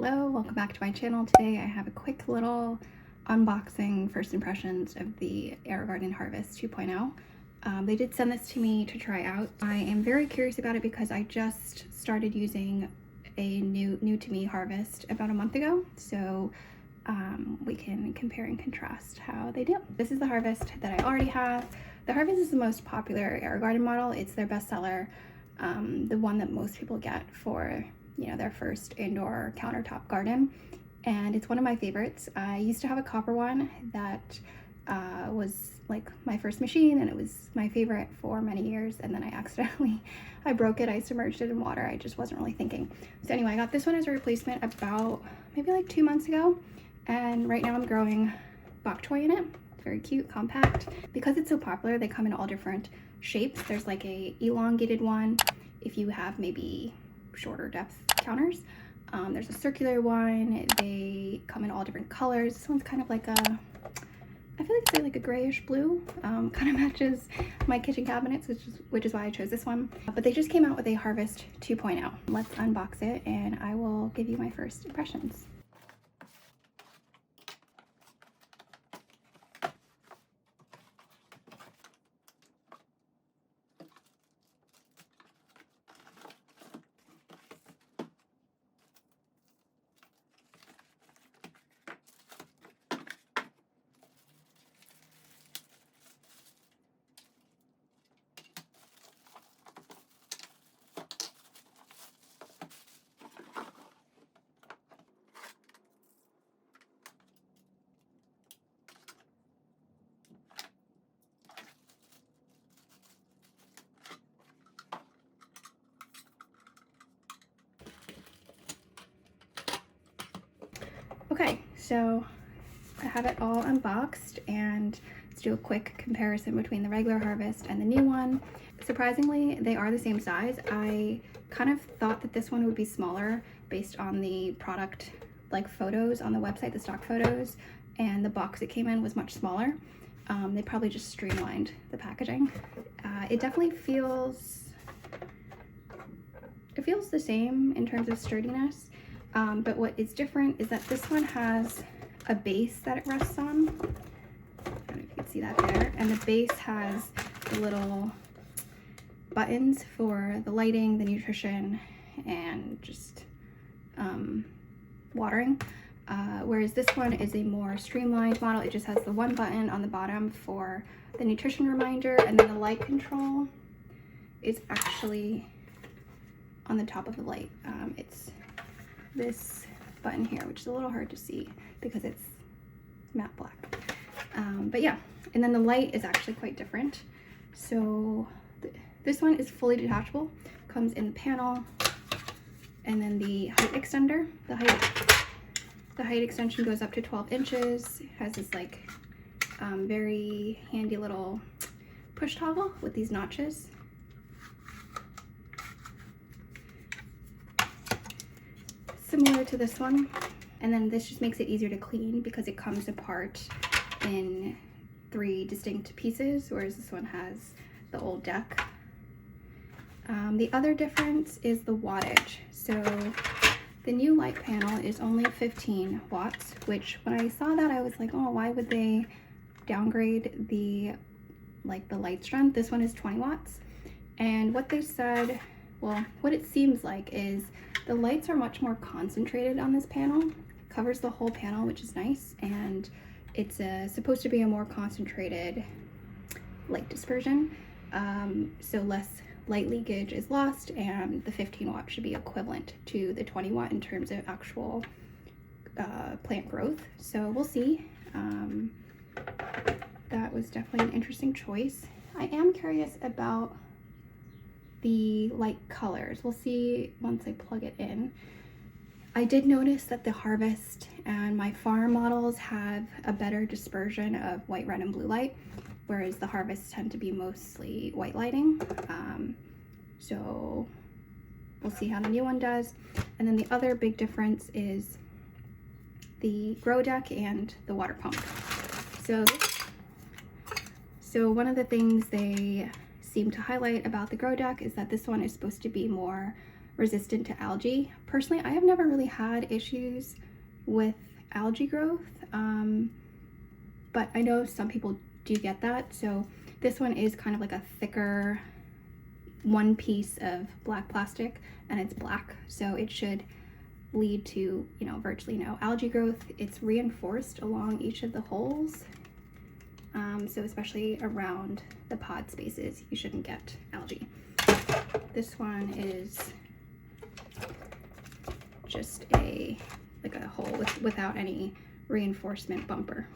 Hello, welcome back to my channel. Today I have a quick little unboxing, first impressions of the Aerogarden Harvest 2.0. They did send this to me to try out. I am very curious about it because I just started using a new to me Harvest about a month ago, so we can compare and contrast how they do. This is the Harvest that I already have. The Harvest is the most popular Aerogarden model. It's their bestseller, the one that most people get for their first indoor countertop garden, and it's one of my favorites. I used to have a copper one that was like my first machine, and it was my favorite for many years, and then I broke it. I submerged it in water. I just wasn't really thinking. So anyway, I got this one as a replacement about maybe like 2 months ago, and right now I'm growing bok choy in it. It's very cute, compact. Because it's so popular, they come in all different shapes. There's like a elongated one if you have maybe shorter depth counters. There's a circular one. They come in all different colors. This one's kind of like I feel like it's like a grayish blue, kind of matches my kitchen cabinets, which is why I chose this one. But they just came out with a Harvest 2.0. Let's unbox it and I will give you my first impressions. Okay, so I have it all unboxed, and let's do a quick comparison between the regular Harvest and the new one. Surprisingly, they are the same size. I kind of thought that this one would be smaller based on the product photos on the website, the stock photos, and the box it came in was much smaller. They probably just streamlined the packaging. It definitely feels the same in terms of sturdiness. But what is different is that this one has a base that it rests on. I don't know if you can see that there. And the base has the little buttons for the lighting, the nutrition, and just watering. Whereas this one is a more streamlined model. It just has the one button on the bottom for the nutrition reminder, and then the light control is actually on the top of the light. It's this button here, which is a little hard to see because it's matte black. But yeah, and then the light is actually quite different. So this one is fully detachable, comes in the panel, and then the height extender. The height extension goes up to 12 inches. It has this very handy little push toggle with these notches. Similar to this one, and then this just makes it easier to clean because it comes apart in 3 distinct pieces, whereas this one has the old deck. The other difference is the wattage. So the new light panel is only 15 watts, which when I saw that I was like, oh, why would they downgrade the light strength? This one is 20 watts. And what they said, well, what it seems like is the lights are much more concentrated on this panel. It covers the whole panel, which is nice, and it's supposed to be a more concentrated light dispersion, so less light leakage is lost, and the 15 watt should be equivalent to the 20 watt in terms of actual plant growth. So we'll see. That was definitely an interesting choice. I am curious about the light colors. We'll see once I plug it in. I did notice that the Harvest and my farm models have a better dispersion of white, red, and blue light, whereas the Harvests tend to be mostly white lighting. So we'll see how the new one does. And then the other big difference is the grow deck and the water pump. So one of the things they seem to highlight about the grow deck is that this one is supposed to be more resistant to algae. Personally, I have never really had issues with algae growth, but I know some people do get that. So this one is kind of like a thicker one piece of black plastic, and it's black, so it should lead to, you know, virtually no algae growth. It's reinforced along each of the holes, so especially around the pod spaces, you shouldn't get algae. This one is just like a hole without any reinforcement bumper.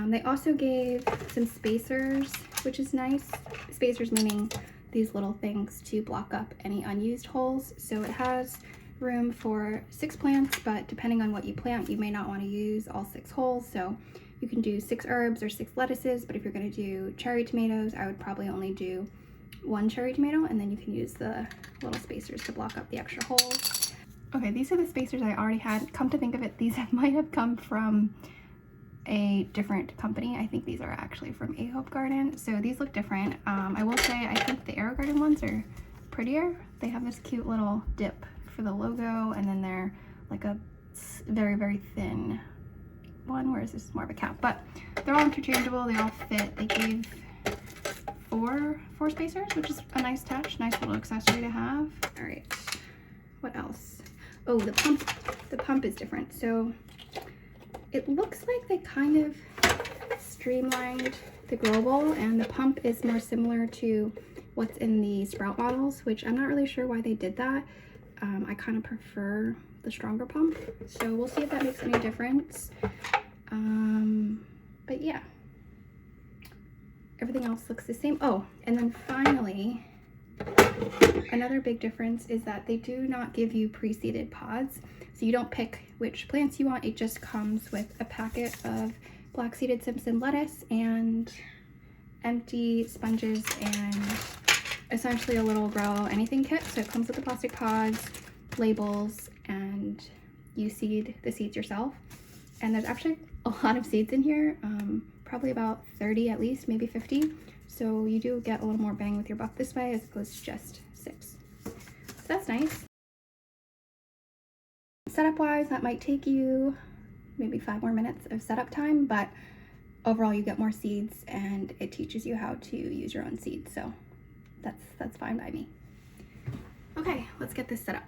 They also gave some spacers, which is nice. Spacers meaning these little things to block up any unused holes. So it has room for 6 plants, but depending on what you plant, you may not want to use all 6 holes. So you can do 6 herbs or 6 lettuces, but if you're going to do cherry tomatoes, I would probably only do 1 cherry tomato, and then you can use the little spacers to block up the extra holes. Okay, these are the spacers I already had. Come to think of it, these might have come from a different company. I think these are actually from Aerogarden, so these look different. I will say I think the Aerogarden ones are prettier. They have this cute little dip for the logo, and then they're like a very, very thin one, whereas this is more of a cap, but they're all interchangeable. They all fit. They gave four spacers, which is a nice touch, nice little accessory to have. All right, what else? Oh, the pump is different. So it looks like they kind of streamlined the grow bowl, and the pump is more similar to what's in the sprout bottles, which I'm not really sure why they did that. I kind of prefer the stronger pump, so we'll see if that makes any difference. But yeah, everything else looks the same. Oh, and then finally, another big difference is that they do not give you pre-seeded pods, so you don't pick which plants you want. It just comes with a packet of black seeded Simpson lettuce and empty sponges and essentially a little grow anything kit. So it comes with the plastic pods, labels, and you seed the seeds yourself. And there's actually a lot of seeds in here, probably about 30 at least, maybe 50. So you do get a little more bang with your buck this way as opposed to just 6. So that's nice. Setup wise, that might take you maybe 5 more minutes of setup time, but overall you get more seeds and it teaches you how to use your own seeds. So that's fine by me. Okay, let's get this set up.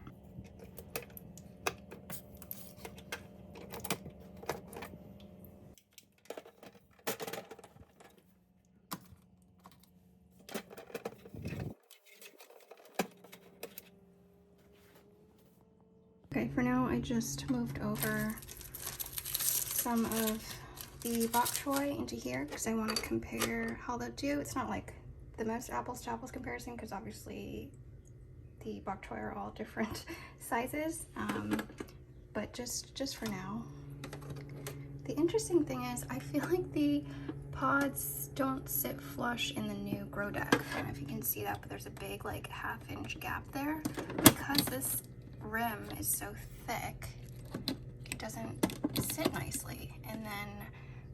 Okay, for now I just moved over some of the bok choy into here because I want to compare how they'll do. It's not like the most apples to apples comparison because obviously the bok choy are all different sizes, but just for now. The interesting thing is I feel like the pods don't sit flush in the new grow deck. I don't know if you can see that, but there's a big like 1/2 inch gap there because this rim is so thick. It doesn't sit nicely. And then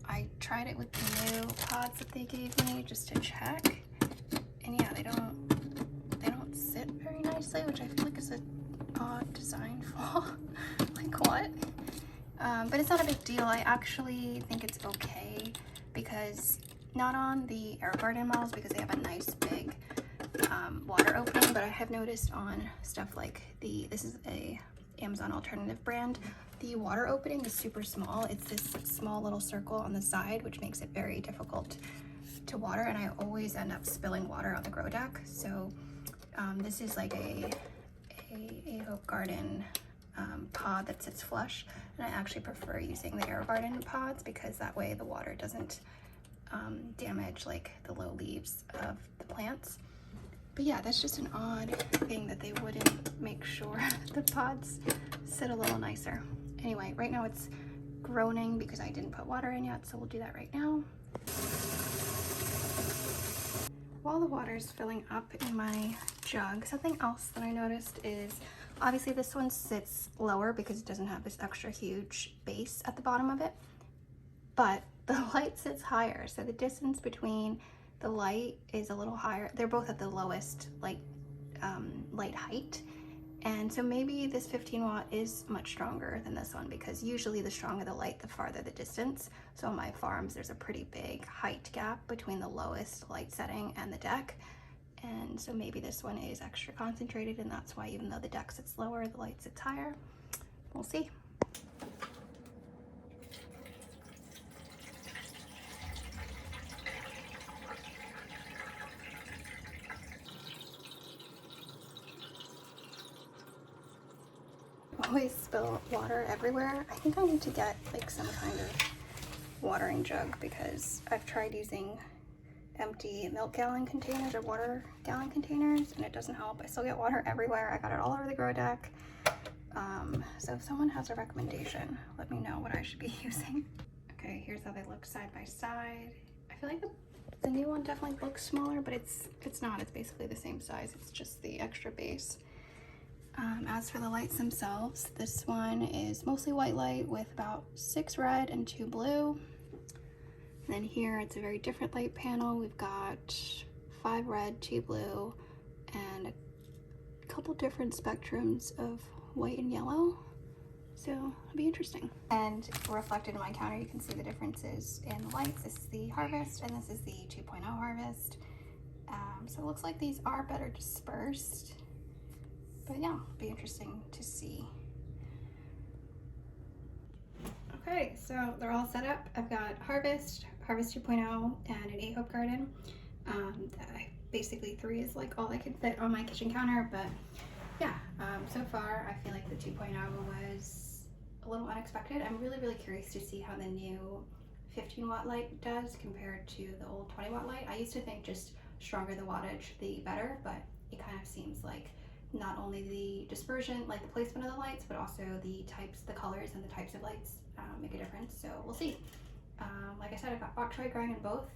I tried it with the new pods that they gave me just to check, and yeah, they don't sit very nicely, which I feel like is an odd design flaw. Like what? But it's not a big deal. I actually think it's okay because not on the Aerogarden models because they have a nice big water opening, but I have noticed on stuff like this is a Amazon alternative brand, the water opening is super small. It's this small little circle on the side, which makes it very difficult to water, and I always end up spilling water on the grow deck. So this is like a Aerogarden pod that sits flush, and I actually prefer using the Aerogarden pods because that way the water doesn't damage like the low leaves of the plants. But yeah, that's just an odd thing that they wouldn't make sure the pods sit a little nicer. Anyway, right now it's groaning because I didn't put water in yet, so we'll do that right now. While the water is filling up in my jug, something else that I noticed is obviously this one sits lower because it doesn't have this extra huge base at the bottom of it, but the light sits higher, so the distance between the light is a little higher. They're both at the lowest light light height. And so maybe this 15 watt is much stronger than this one, because usually the stronger the light, the farther the distance. So on my farms, there's a pretty big height gap between the lowest light setting and the deck. And so maybe this one is extra concentrated, and that's why even though the deck sits lower, the light sits higher. We'll see. Always spill water everywhere. I think I need to get like some kind of watering jug, because I've tried using empty milk gallon containers or water gallon containers and it doesn't help. I still get water everywhere. I got it all over the grow deck. So if someone has a recommendation, let me know what I should be using. Okay, here's how they look side by side. I feel like the new one definitely looks smaller, but it's not. It's basically the same size. It's just the extra base. As for the lights themselves, this one is mostly white light with about 6 red and 2 blue. And then here it's a very different light panel. We've got 5 red, 2 blue, and a couple different spectrums of white and yellow. So it'll be interesting. And reflected in my counter, you can see the differences in the lights. This is the Harvest and this is the 2.0 Harvest. So it looks like these are better dispersed. But yeah, it'll be interesting to see. Okay, so they're all set up. I've got Harvest, Harvest 2.0, and an Aerogarden. Basically 3 is like all I could fit on my kitchen counter, but yeah, so far I feel like the 2.0 was a little unexpected. I'm really curious to see how the new 15 watt light does compared to the old 20 watt light. I used to think just stronger the wattage, the better, but it kind of seems like not only the dispersion, like the placement of the lights, but also the types, the colors and the types of lights make a difference. So we'll see. Like I said, I've got bok choy growing in both,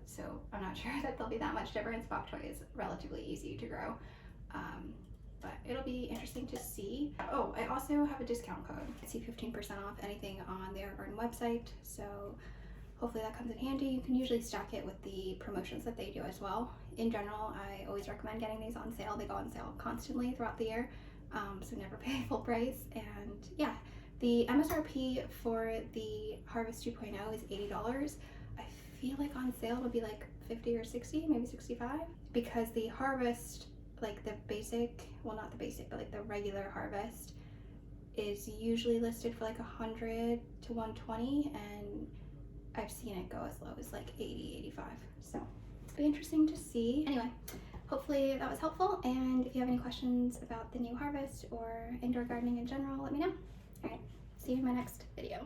so I'm not sure that there'll be that much difference. Bok choy is relatively easy to grow, but it'll be interesting to see. Oh, I also have a discount code. I see 15% off anything on the Aerogarden website, so hopefully that comes in handy. You can usually stack it with the promotions that they do as well. In general, I always recommend getting these on sale. They go on sale constantly throughout the year, so never pay full price. And yeah, the MSRP for the Harvest 2.0 is $80. I feel like on sale it'll be like 50 or 60, maybe 65, because the Harvest, like the basic, well not the basic, but like the regular Harvest is usually listed for like 100 to 120, and I've seen it go as low as like 80, 85. So it'll be interesting to see. Anyway, hopefully that was helpful. And if you have any questions about the new Harvest or indoor gardening in general, let me know. All right, see you in my next video.